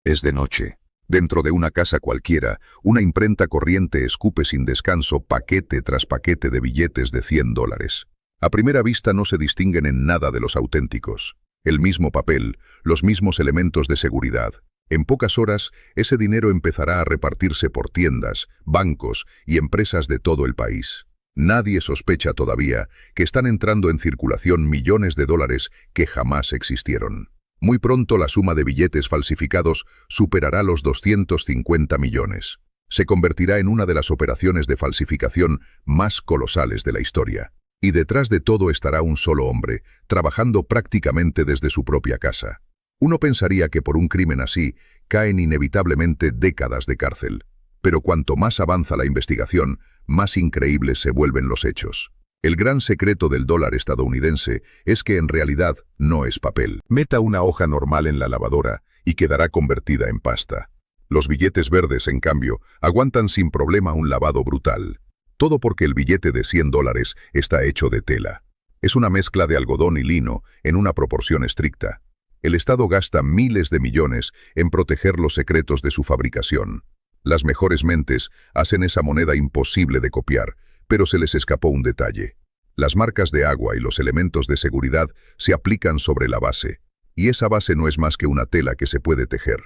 Es de noche. Dentro de una casa cualquiera, una imprenta corriente escupe sin descanso paquete tras paquete de billetes de $100. A primera vista no se distinguen en nada de los auténticos. El mismo papel, los mismos elementos de seguridad. En pocas horas, ese dinero empezará a repartirse por tiendas, bancos y empresas de todo el país. Nadie sospecha todavía que están entrando en circulación millones de dólares que jamás existieron. Muy pronto la suma de billetes falsificados superará los 250 millones. Se convertirá en una de las operaciones de falsificación más colosales de la historia. Y detrás de todo estará un solo hombre, trabajando prácticamente desde su propia casa. Uno pensaría que por un crimen así caen inevitablemente décadas de cárcel. Pero cuanto más avanza la investigación, más increíbles se vuelven los hechos. El gran secreto del dólar estadounidense es que en realidad no es papel. Meta una hoja normal en la lavadora y quedará convertida en pasta. Los billetes verdes, en cambio, aguantan sin problema un lavado brutal. Todo porque el billete de $100 está hecho de tela. Es una mezcla de algodón y lino en una proporción estricta. El Estado gasta miles de millones en proteger los secretos de su fabricación. Las mejores mentes hacen esa moneda imposible de copiar, pero se les escapó un detalle. Las marcas de agua y los elementos de seguridad se aplican sobre la base, y esa base no es más que una tela que se puede tejer.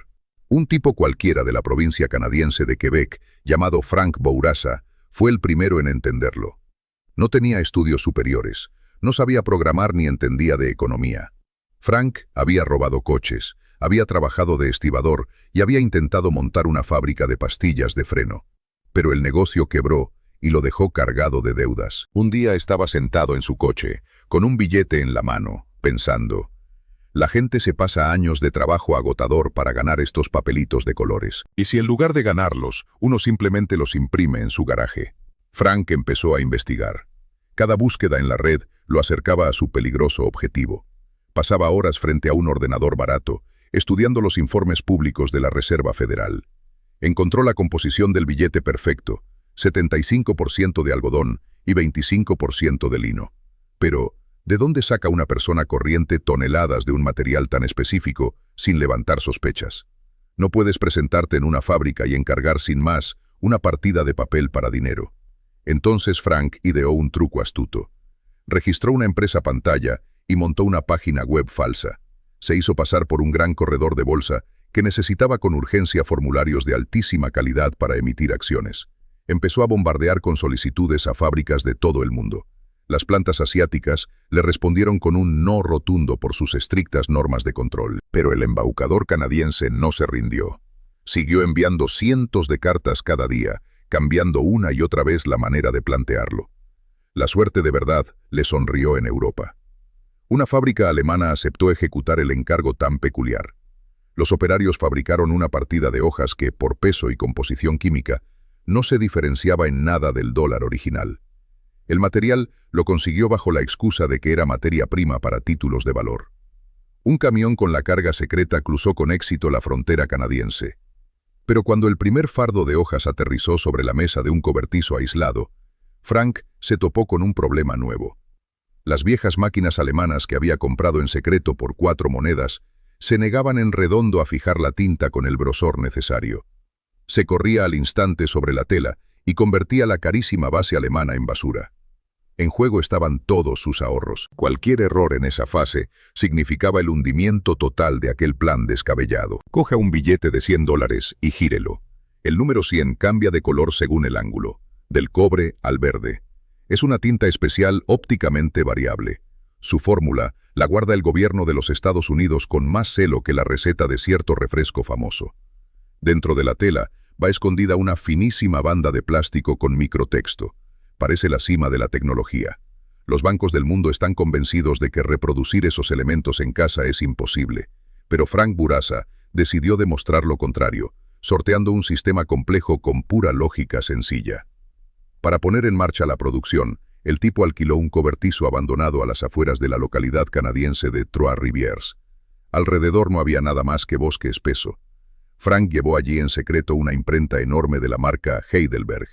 Un tipo cualquiera de la provincia canadiense de Quebec, llamado Frank Bourassa, fue el primero en entenderlo. No tenía estudios superiores, no sabía programar ni entendía de economía. Frank había robado coches, había trabajado de estibador y había intentado montar una fábrica de pastillas de freno. Pero el negocio quebró y lo dejó cargado de deudas. Un día estaba sentado en su coche, con un billete en la mano, pensando: la gente se pasa años de trabajo agotador para ganar estos papelitos de colores. ¿Y si en lugar de ganarlos, uno simplemente los imprime en su garaje? Frank empezó a investigar. Cada búsqueda en la red lo acercaba a su peligroso objetivo. Pasaba horas frente a un ordenador barato, estudiando los informes públicos de la Reserva Federal. Encontró la composición del billete perfecto: 75% de algodón y 25% de lino. Pero, ¿de dónde saca una persona corriente toneladas de un material tan específico sin levantar sospechas? No puedes presentarte en una fábrica y encargar sin más una partida de papel para dinero. Entonces Frank ideó un truco astuto. Registró una empresa pantalla y montó una página web falsa. Se hizo pasar por un gran corredor de bolsa que necesitaba con urgencia formularios de altísima calidad para emitir acciones. Empezó a bombardear con solicitudes a fábricas de todo el mundo. Las plantas asiáticas le respondieron con un no rotundo por sus estrictas normas de control. Pero el embaucador canadiense no se rindió. Siguió enviando cientos de cartas cada día, cambiando una y otra vez la manera de plantearlo. La suerte de verdad le sonrió en Europa. Una fábrica alemana aceptó ejecutar el encargo tan peculiar. Los operarios fabricaron una partida de hojas que, por peso y composición química, no se diferenciaba en nada del dólar original. El material lo consiguió bajo la excusa de que era materia prima para títulos de valor. Un camión con la carga secreta cruzó con éxito la frontera canadiense. Pero cuando el primer fardo de hojas aterrizó sobre la mesa de un cobertizo aislado, Frank se topó con un problema nuevo. Las viejas máquinas alemanas que había comprado en secreto por 4 monedas se negaban en redondo a fijar la tinta con el grosor necesario. Se corría al instante sobre la tela y convertía la carísima base alemana en basura. En juego estaban todos sus ahorros. Cualquier error en esa fase significaba el hundimiento total de aquel plan descabellado. Coja un billete de $100 y gírelo. El número 100 cambia de color según el ángulo, del cobre al verde. Es una tinta especial ópticamente variable. Su fórmula la guarda el gobierno de los Estados Unidos con más celo que la receta de cierto refresco famoso. Dentro de la tela va escondida una finísima banda de plástico con microtexto. Parece la cima de la tecnología. Los bancos del mundo están convencidos de que reproducir esos elementos en casa es imposible. Pero Frank Bourassa decidió demostrar lo contrario, sorteando un sistema complejo con pura lógica sencilla. Para poner en marcha la producción, el tipo alquiló un cobertizo abandonado a las afueras de la localidad canadiense de Trois-Rivières. Alrededor no había nada más que bosque espeso. Frank llevó allí en secreto una imprenta enorme de la marca Heidelberg.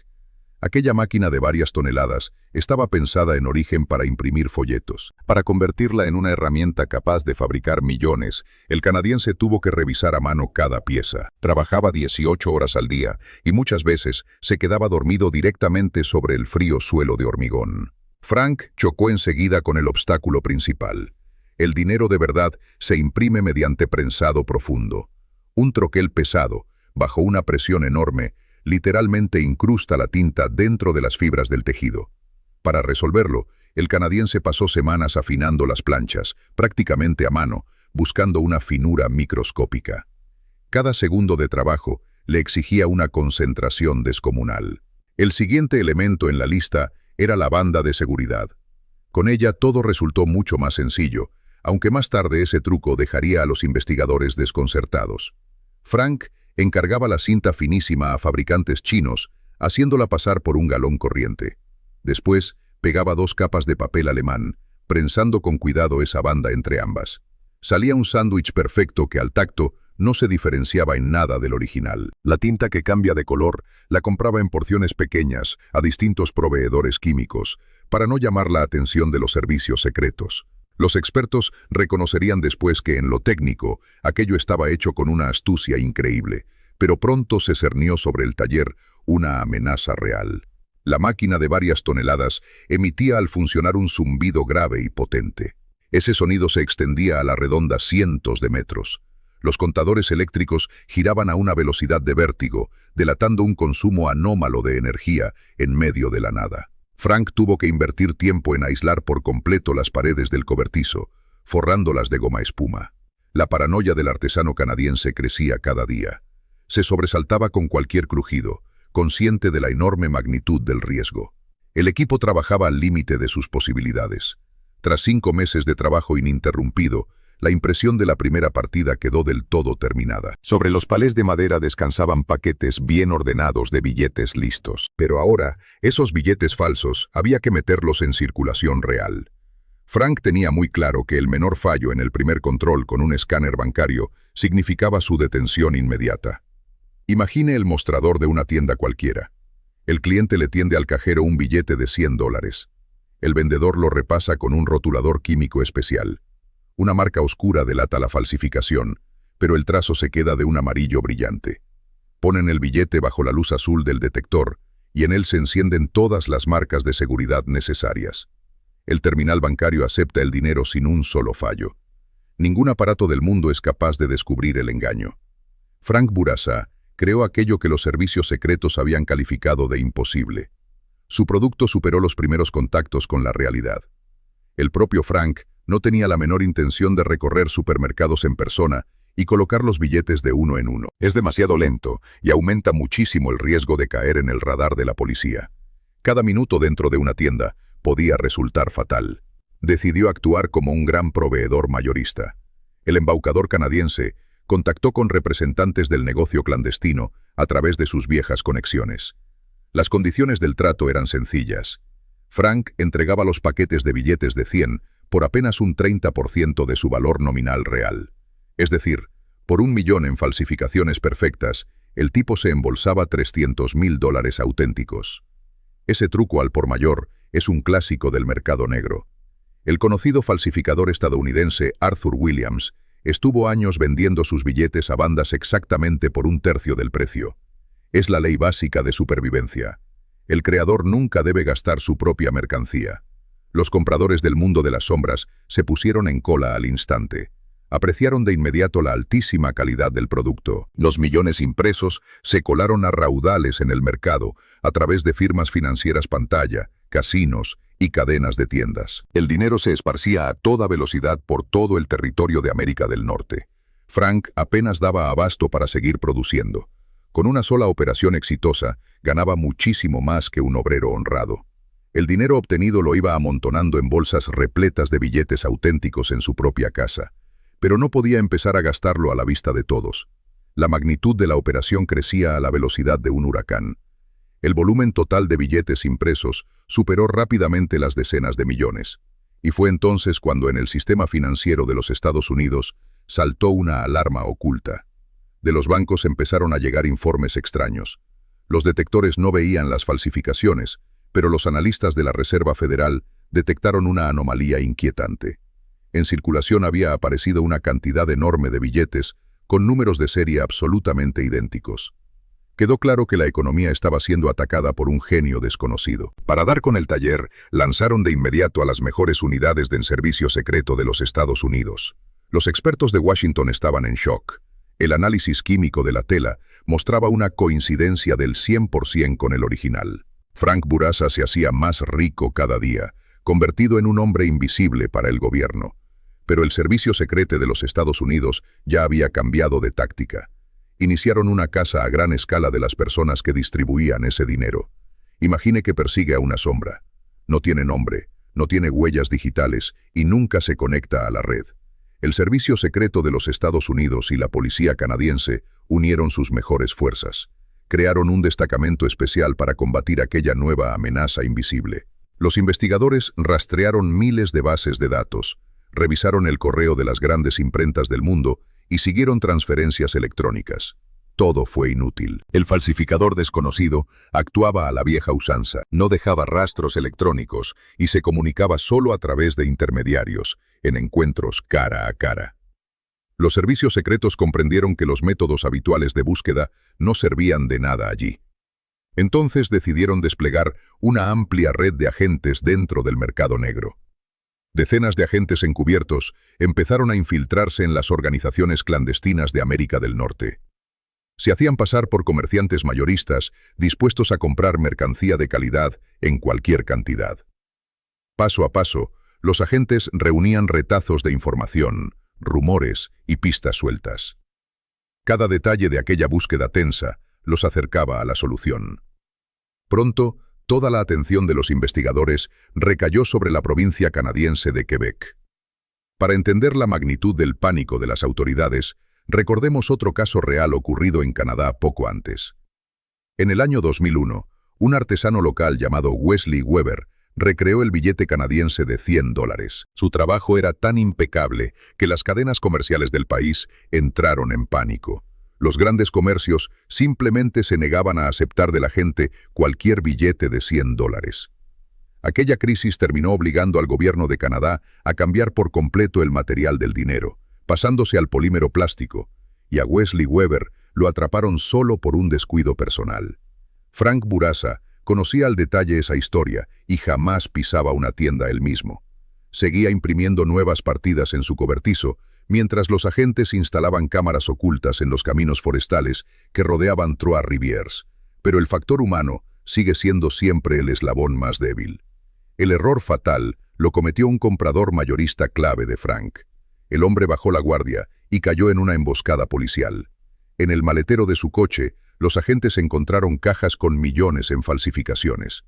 Aquella máquina de varias toneladas estaba pensada en origen para imprimir folletos. Para convertirla en una herramienta capaz de fabricar millones, el canadiense tuvo que revisar a mano cada pieza. Trabajaba 18 horas al día y muchas veces se quedaba dormido directamente sobre el frío suelo de hormigón. Frank chocó enseguida con el obstáculo principal. El dinero de verdad se imprime mediante prensado profundo. Un troquel pesado, bajo una presión enorme, literalmente incrusta la tinta dentro de las fibras del tejido. Para resolverlo, el canadiense pasó semanas afinando las planchas, prácticamente a mano, buscando una finura microscópica. Cada segundo de trabajo le exigía una concentración descomunal. El siguiente elemento en la lista era la banda de seguridad. Con ella todo resultó mucho más sencillo, aunque más tarde ese truco dejaría a los investigadores desconcertados. Frank encargaba la cinta finísima a fabricantes chinos, haciéndola pasar por un galón corriente. Después, pegaba 2 capas de papel alemán, prensando con cuidado esa banda entre ambas. Salía un sándwich perfecto que al tacto no se diferenciaba en nada del original. La tinta que cambia de color la compraba en porciones pequeñas a distintos proveedores químicos, para no llamar la atención de los servicios secretos. Los expertos reconocerían después que en lo técnico aquello estaba hecho con una astucia increíble, pero pronto se cernió sobre el taller una amenaza real. La máquina de varias toneladas emitía al funcionar un zumbido grave y potente. Ese sonido se extendía a la redonda cientos de metros. Los contadores eléctricos giraban a una velocidad de vértigo, delatando un consumo anómalo de energía en medio de la nada. Frank tuvo que invertir tiempo en aislar por completo las paredes del cobertizo, forrándolas de goma espuma. La paranoia del artesano canadiense crecía cada día. Se sobresaltaba con cualquier crujido, consciente de la enorme magnitud del riesgo. El equipo trabajaba al límite de sus posibilidades. Tras 5 meses de trabajo ininterrumpido, la impresión de la primera partida quedó del todo terminada. Sobre los palés de madera descansaban paquetes bien ordenados de billetes listos. Pero ahora, esos billetes falsos había que meterlos en circulación real. Frank tenía muy claro que el menor fallo en el primer control con un escáner bancario significaba su detención inmediata. Imagine el mostrador de una tienda cualquiera. El cliente le tiende al cajero un billete de $100. El vendedor lo repasa con un rotulador químico especial. Una marca oscura delata la falsificación, pero el trazo se queda de un amarillo brillante. Ponen el billete bajo la luz azul del detector y en él se encienden todas las marcas de seguridad necesarias. El terminal bancario acepta el dinero sin un solo fallo. Ningún aparato del mundo es capaz de descubrir el engaño. Frank Bourassa creó aquello que los servicios secretos habían calificado de imposible. Su producto superó los primeros contactos con la realidad. El propio Frank no tenía la menor intención de recorrer supermercados en persona y colocar los billetes de uno en uno. Es demasiado lento y aumenta muchísimo el riesgo de caer en el radar de la policía. Cada minuto dentro de una tienda podía resultar fatal. Decidió actuar como un gran proveedor mayorista. El embaucador canadiense contactó con representantes del negocio clandestino a través de sus viejas conexiones. Las condiciones del trato eran sencillas. Frank entregaba los paquetes de billetes de 100 por apenas un 30% de su valor nominal real. Es decir, por $1.000.000 en falsificaciones perfectas, el tipo se embolsaba $300.000 auténticos. Ese truco al por mayor es un clásico del mercado negro. El conocido falsificador estadounidense Arthur Williams estuvo años vendiendo sus billetes a bandas exactamente por 1/3 del precio. Es la ley básica de supervivencia. El creador nunca debe gastar su propia mercancía. Los compradores del mundo de las sombras se pusieron en cola al instante. Apreciaron de inmediato la altísima calidad del producto. Los millones impresos se colaron a raudales en el mercado a través de firmas financieras pantalla, casinos y cadenas de tiendas. El dinero se esparcía a toda velocidad por todo el territorio de América del Norte. Frank apenas daba abasto para seguir produciendo. Con una sola operación exitosa, ganaba muchísimo más que un obrero honrado. El dinero obtenido lo iba amontonando en bolsas repletas de billetes auténticos en su propia casa, pero no podía empezar a gastarlo a la vista de todos. La magnitud de la operación crecía a la velocidad de un huracán. El volumen total de billetes impresos superó rápidamente las decenas de millones, y fue entonces cuando en el sistema financiero de los Estados Unidos saltó una alarma oculta. De los bancos empezaron a llegar informes extraños. Los detectores no veían las falsificaciones, pero los analistas de la Reserva Federal detectaron una anomalía inquietante. En circulación había aparecido una cantidad enorme de billetes con números de serie absolutamente idénticos. Quedó claro que la economía estaba siendo atacada por un genio desconocido. Para dar con el taller, lanzaron de inmediato a las mejores unidades del servicio secreto de los Estados Unidos. Los expertos de Washington estaban en shock. El análisis químico de la tela mostraba una coincidencia del 100% con el original. Frank Bourassa se hacía más rico cada día, convertido en un hombre invisible para el gobierno. Pero el servicio secreto de los Estados Unidos ya había cambiado de táctica. Iniciaron una caza a gran escala de las personas que distribuían ese dinero. Imagine que persigue a una sombra. No tiene nombre, no tiene huellas digitales y nunca se conecta a la red. El servicio secreto de los Estados Unidos y la policía canadiense unieron sus mejores fuerzas. Crearon un destacamento especial para combatir aquella nueva amenaza invisible. Los investigadores rastrearon miles de bases de datos, revisaron el correo de las grandes imprentas del mundo y siguieron transferencias electrónicas. Todo fue inútil. El falsificador desconocido actuaba a la vieja usanza, no dejaba rastros electrónicos y se comunicaba solo a través de intermediarios, en encuentros cara a cara. Los servicios secretos comprendieron que los métodos habituales de búsqueda no servían de nada allí. Entonces decidieron desplegar una amplia red de agentes dentro del mercado negro. Decenas de agentes encubiertos empezaron a infiltrarse en las organizaciones clandestinas de América del Norte. Se hacían pasar por comerciantes mayoristas dispuestos a comprar mercancía de calidad en cualquier cantidad. Paso a paso, los agentes reunían retazos de información, rumores y pistas sueltas. Cada detalle de aquella búsqueda tensa los acercaba a la solución. Pronto, toda la atención de los investigadores recayó sobre la provincia canadiense de Quebec. Para entender la magnitud del pánico de las autoridades, recordemos otro caso real ocurrido en Canadá poco antes. En el año 2001, un artesano local llamado Wesley Weber recreó el billete canadiense de $100. Su trabajo era tan impecable que las cadenas comerciales del país entraron en pánico. Los grandes comercios simplemente se negaban a aceptar de la gente cualquier billete de $100. Aquella crisis terminó obligando al gobierno de Canadá a cambiar por completo el material del dinero, pasándose al polímero plástico, y a Wesley Weber lo atraparon solo por un descuido personal. Frank Bourassa conocía al detalle esa historia y jamás pisaba una tienda él mismo. Seguía imprimiendo nuevas partidas en su cobertizo, mientras los agentes instalaban cámaras ocultas en los caminos forestales que rodeaban Trois-Rivières. Pero el factor humano sigue siendo siempre el eslabón más débil. El error fatal lo cometió un comprador mayorista clave de Frank. El hombre bajó la guardia y cayó en una emboscada policial. En el maletero de su coche, los agentes encontraron cajas con millones en falsificaciones.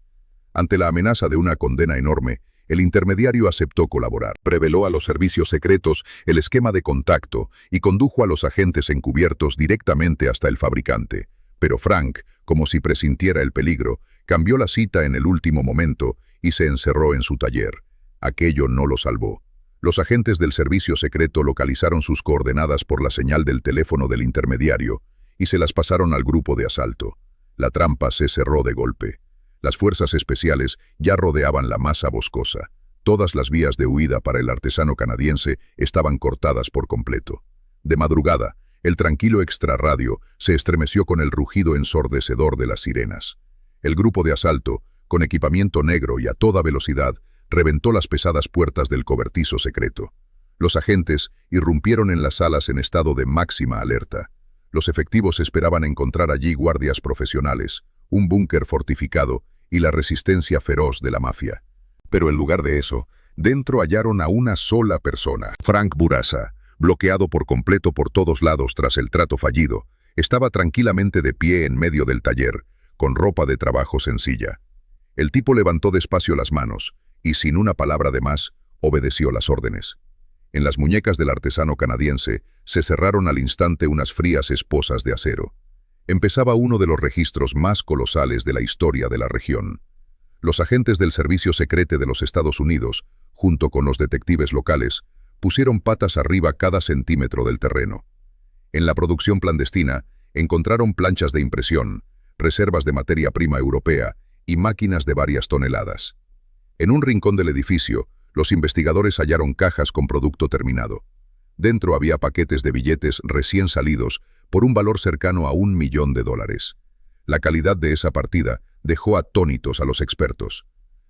Ante la amenaza de una condena enorme, el intermediario aceptó colaborar. Reveló a los servicios secretos el esquema de contacto y condujo a los agentes encubiertos directamente hasta el fabricante. Pero Frank, como si presintiera el peligro, cambió la cita en el último momento y se encerró en su taller. Aquello no lo salvó. Los agentes del servicio secreto localizaron sus coordenadas por la señal del teléfono del intermediario y se las pasaron al grupo de asalto. La trampa se cerró de golpe. Las fuerzas especiales ya rodeaban la masa boscosa. Todas las vías de huida para el artesano canadiense estaban cortadas por completo. De madrugada, el tranquilo extrarradio se estremeció con el rugido ensordecedor de las sirenas. El grupo de asalto, con equipamiento negro y a toda velocidad, reventó las pesadas puertas del cobertizo secreto. Los agentes irrumpieron en las salas en estado de máxima alerta. Los efectivos esperaban encontrar allí guardias profesionales, un búnker fortificado y la resistencia feroz de la mafia. Pero en lugar de eso, dentro hallaron a una sola persona. Frank Bourassa, bloqueado por completo por todos lados tras el trato fallido, estaba tranquilamente de pie en medio del taller, con ropa de trabajo sencilla. El tipo levantó despacio las manos y, sin una palabra de más, obedeció las órdenes. En las muñecas del artesano canadiense se cerraron al instante unas frías esposas de acero. Empezaba uno de los registros más colosales de la historia de la región. Los agentes del Servicio Secreto de los Estados Unidos, junto con los detectives locales, pusieron patas arriba cada centímetro del terreno. En la producción clandestina, encontraron planchas de impresión, reservas de materia prima europea y máquinas de varias toneladas. En un rincón del edificio, los investigadores hallaron cajas con producto terminado. Dentro había paquetes de billetes recién salidos por un valor cercano a $1.000.000. La calidad de esa partida dejó atónitos a los expertos.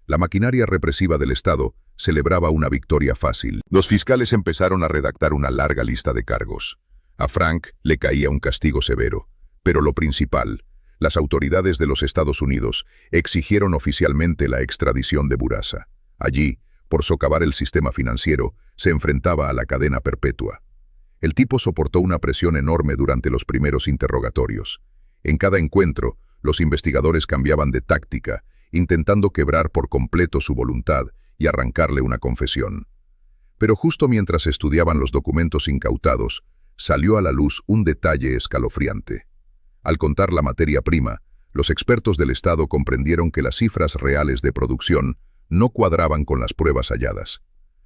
La maquinaria represiva del Estado celebraba una victoria fácil. Los fiscales empezaron a redactar una larga lista de cargos. A Frank le caía un castigo severo, pero lo principal, las autoridades de los Estados Unidos exigieron oficialmente la extradición de Bourassa. Allí, por socavar el sistema financiero, se enfrentaba a la cadena perpetua. El tipo soportó una presión enorme durante los primeros interrogatorios. En cada encuentro, los investigadores cambiaban de táctica, intentando quebrar por completo su voluntad y arrancarle una confesión. Pero justo mientras estudiaban los documentos incautados, salió a la luz un detalle escalofriante. Al contar la materia prima, los expertos del Estado comprendieron que las cifras reales de producción no cuadraban con las pruebas halladas.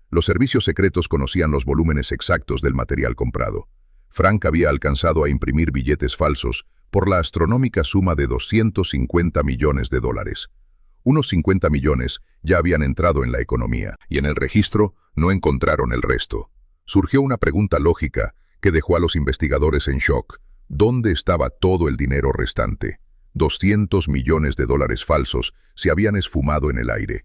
Los servicios secretos conocían los volúmenes exactos del material comprado. Frank había alcanzado a imprimir billetes falsos por la astronómica suma de $250 millones. Unos 50 millones ya habían entrado en la economía, y en el registro no encontraron el resto. Surgió una pregunta lógica que dejó a los investigadores en shock. ¿Dónde estaba todo el dinero restante? $200 millones falsos se habían esfumado en el aire.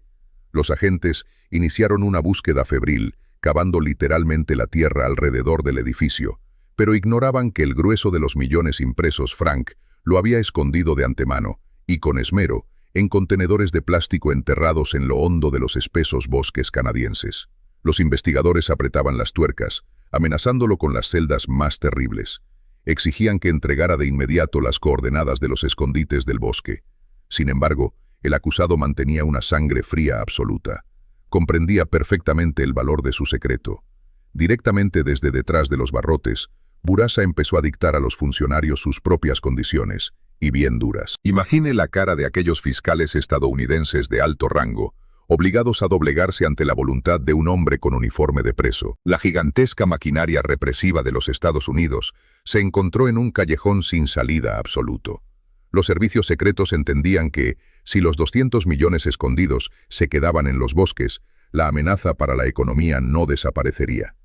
Los agentes iniciaron una búsqueda febril, cavando literalmente la tierra alrededor del edificio, pero ignoraban que el grueso de los millones impresos Frank lo había escondido de antemano, y con esmero, en contenedores de plástico enterrados en lo hondo de los espesos bosques canadienses. Los investigadores apretaban las tuercas, amenazándolo con las celdas más terribles. Exigían que entregara de inmediato las coordenadas de los escondites del bosque. Sin embargo, el acusado mantenía una sangre fría absoluta. Comprendía perfectamente el valor de su secreto. Directamente desde detrás de los barrotes, Bourassa empezó a dictar a los funcionarios sus propias condiciones, y bien duras. Imagine la cara de aquellos fiscales estadounidenses de alto rango, obligados a doblegarse ante la voluntad de un hombre con uniforme de preso. La gigantesca maquinaria represiva de los Estados Unidos se encontró en un callejón sin salida absoluto. Los servicios secretos entendían que, si los 200 millones escondidos se quedaban en los bosques, la amenaza para la economía no desaparecería.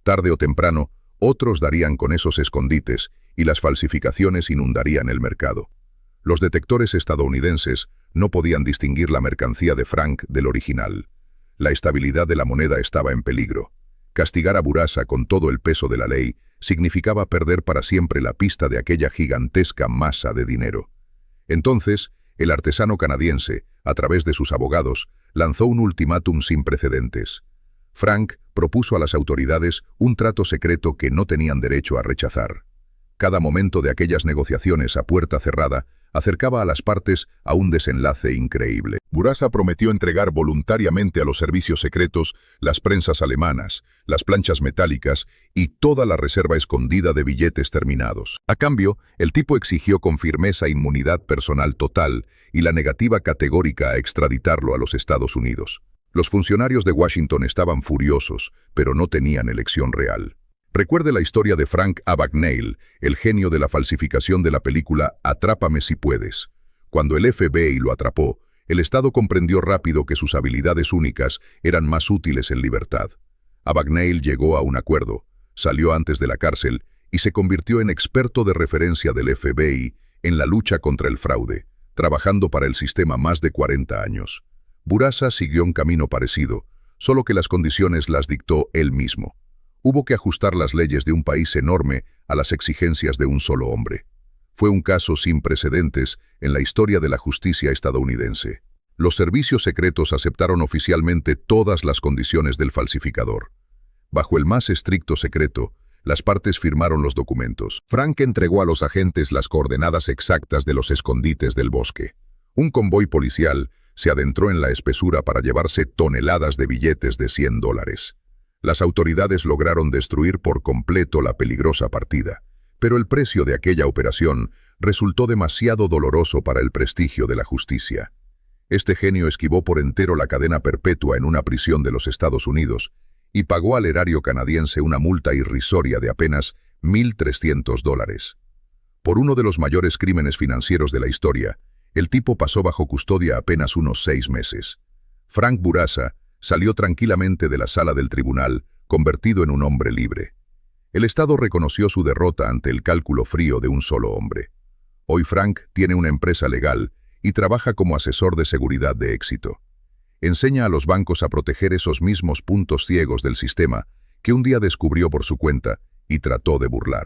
Tarde o temprano, otros darían con esos escondites y las falsificaciones inundarían el mercado. Los detectores estadounidenses no podían distinguir la mercancía de Frank del original. La estabilidad de la moneda estaba en peligro. Castigar a Bourassa con todo el peso de la ley significaba perder para siempre la pista de aquella gigantesca masa de dinero. Entonces, el artesano canadiense, a través de sus abogados, lanzó un ultimátum sin precedentes. Frank propuso a las autoridades un trato secreto que no tenían derecho a rechazar. Cada momento de aquellas negociaciones a puerta cerrada acercaba a las partes a un desenlace increíble. Bourassa prometió entregar voluntariamente a los servicios secretos las prensas alemanas, las planchas metálicas y toda la reserva escondida de billetes terminados. A cambio, el tipo exigió con firmeza inmunidad personal total y la negativa categórica a extraditarlo a los Estados Unidos. Los funcionarios de Washington estaban furiosos, pero no tenían elección real. Recuerde la historia de Frank Abagnale, el genio de la falsificación de la película Atrápame si puedes. Cuando el FBI lo atrapó, el Estado comprendió rápido que sus habilidades únicas eran más útiles en libertad. Abagnale llegó a un acuerdo, salió antes de la cárcel y se convirtió en experto de referencia del FBI en la lucha contra el fraude, trabajando para el sistema más de 40 años. Bourassa siguió un camino parecido, solo que las condiciones las dictó él mismo. Hubo que ajustar las leyes de un país enorme a las exigencias de un solo hombre. Fue un caso sin precedentes en la historia de la justicia estadounidense. Los servicios secretos aceptaron oficialmente todas las condiciones del falsificador. Bajo el más estricto secreto, las partes firmaron los documentos. Frank entregó a los agentes las coordenadas exactas de los escondites del bosque. Un convoy policial se adentró en la espesura para llevarse toneladas de billetes de $100. Las autoridades lograron destruir por completo la peligrosa partida, pero el precio de aquella operación resultó demasiado doloroso para el prestigio de la justicia. Este genio esquivó por entero la cadena perpetua en una prisión de los Estados Unidos y pagó al erario canadiense una multa irrisoria de apenas $1.300. Por uno de los mayores crímenes financieros de la historia, el tipo pasó bajo custodia apenas unos 6 meses. Frank Bourassa salió tranquilamente de la sala del tribunal, convertido en un hombre libre. El Estado reconoció su derrota ante el cálculo frío de un solo hombre. Hoy Frank tiene una empresa legal y trabaja como asesor de seguridad de éxito. Enseña a los bancos a proteger esos mismos puntos ciegos del sistema que un día descubrió por su cuenta y trató de burlar.